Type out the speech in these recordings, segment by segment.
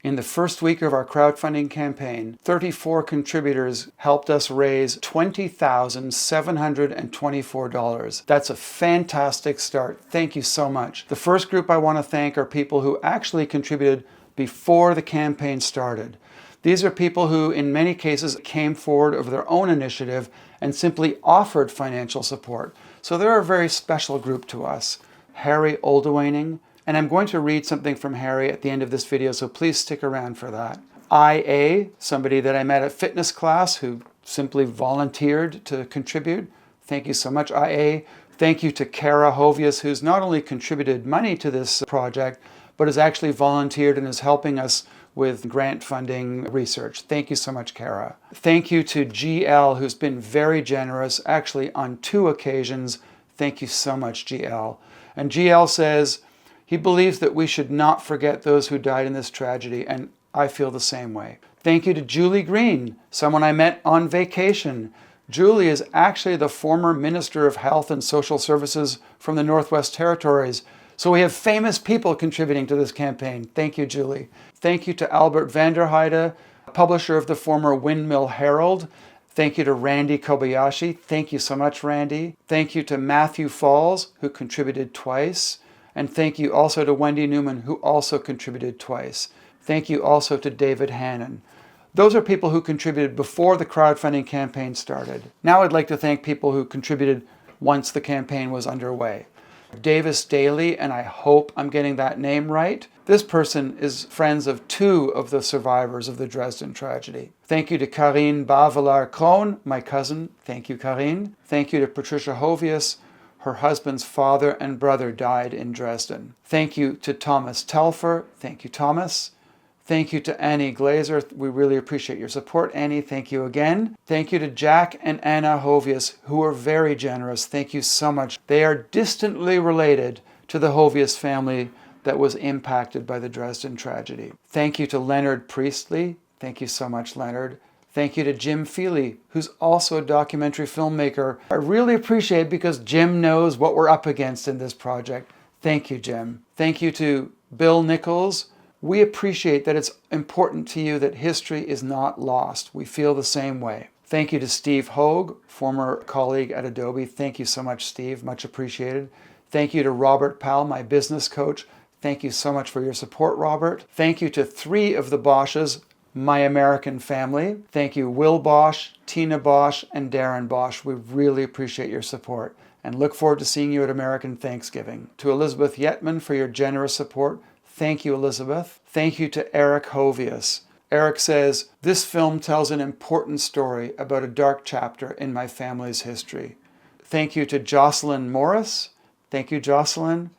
In the first week of our crowdfunding campaign, 34 contributors helped us raise $20,724. That's a fantastic start. Thank you so much. The first group I want to thank are people who actually contributed before the campaign started. These are people who, in many cases, came forward of their own initiative and simply offered financial support. So they're a very special group to us. Harry Oldewaning, and I'm going to read something from Harry at the end of this video, so please stick around for that. IA, somebody that I met at fitness class who simply volunteered to contribute. Thank you so much, IA. Thank you to Kara Hovius, who's not only contributed money to this project, but has actually volunteered and is helping us with grant funding research. Thank you so much, Kara. Thank you to GL, who's been very generous, actually on 2 occasions. Thank you so much, GL. And GL says, he believes that we should not forget those who died in this tragedy, and I feel the same way. Thank you to Julie Green, someone I met on vacation. Julie is actually the former Minister of Health and Social Services from the Northwest Territories. So we have famous people contributing to this campaign. Thank you, Julie. Thank you to Albert Vanderheide, publisher of the former Windmill Herald. Thank you to Randy Kobayashi. Thank you so much, Randy. Thank you to Matthew Falls, who contributed twice. And thank you also to Wendy Newman, who also contributed twice. Thank you also to David Hannon. Those are people who contributed before the crowdfunding campaign started. Now I'd like to thank people who contributed once the campaign was underway. Davis Daly, and I hope I'm getting that name right. This person is friends of 2 of the survivors of the Dresden tragedy. Thank you to Karine Bavelar-Krohn, my cousin. Thank you, Karine. Thank you to Patricia Hovius. Her husband's father and brother died in Dresden. Thank you to Thomas Telfer. Thank you, Thomas. Thank you to Annie Glazer. We really appreciate your support, Annie. Thank you again. Thank you to Jack and Anna Hovius, who are very generous. Thank you so much. They are distantly related to the Hovius family that was impacted by the Dresden tragedy. Thank you to Leonard Priestley. Thank you so much, Leonard. Thank you to Jim Feely, who's also a documentary filmmaker. I really appreciate it because Jim knows what we're up against in this project. Thank you, Jim. Thank you to Bill Nichols. We appreciate that it's important to you that history is not lost. We feel the same way. Thank you to Steve Hogue, former colleague at Adobe. Thank you so much, Steve. Much appreciated. Thank you to Robert Powell, my business coach. Thank you so much for your support, Robert. Thank you to 3 of the Bosches, my American family. Thank you, Will Bosch, Tina Bosch, and Darren Bosch. We really appreciate your support and look forward to seeing you at American Thanksgiving. To Elizabeth Yetman for your generous support. Thank you, Elizabeth. Thank you to Eric Hovius. Eric says, this film tells an important story about a dark chapter in my family's history. Thank you to Jocelyn Morris. Thank you, Jocelyn.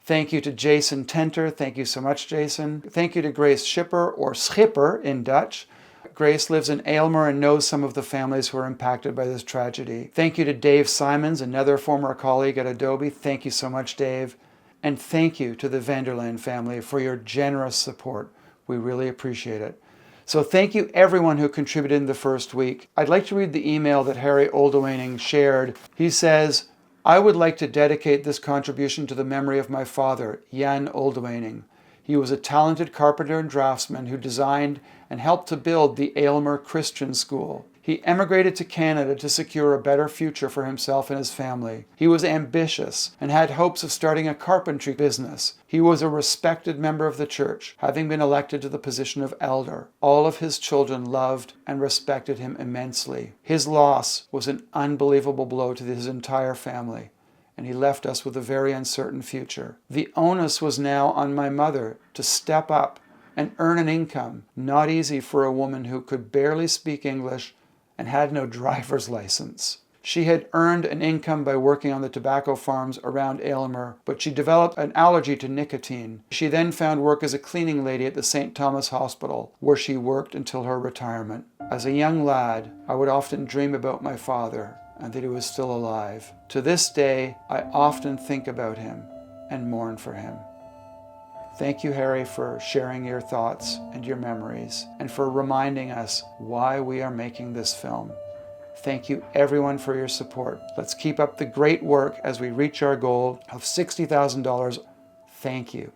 Thank you to Jason Tenter. Thank you so much, Jason. Thank you to Grace Schipper, or Schipper in Dutch. Grace lives in Aylmer and knows some of the families who are impacted by this tragedy. Thank you to Dave Simons, another former colleague at Adobe. Thank you so much, Dave. And thank you to the Vanderland family for your generous support. We really appreciate it. So thank you everyone who contributed in the first week. I'd like to read the email that Harry Oldewaning shared. He says, I would like to dedicate this contribution to the memory of my father, Jan Oldewaning. He was a talented carpenter and draftsman who designed and helped to build the Aylmer Christian School. He emigrated to Canada to secure a better future for himself and his family. He was ambitious and had hopes of starting a carpentry business. He was a respected member of the church, having been elected to the position of elder. All of his children loved and respected him immensely. His loss was an unbelievable blow to his entire family, and he left us with a very uncertain future. The onus was now on my mother to step up and earn an income, not easy for a woman who could barely speak English and had no driver's license. She had earned an income by working on the tobacco farms around Aylmer, but she developed an allergy to nicotine. She then found work as a cleaning lady at the St. Thomas Hospital, where she worked until her retirement. As a young lad, I would often dream about my father and that he was still alive. To this day, I often think about him and mourn for him. Thank you, Harry, for sharing your thoughts and your memories, and for reminding us why we are making this film. Thank you, everyone, for your support. Let's keep up the great work as we reach our goal of $60,000. Thank you.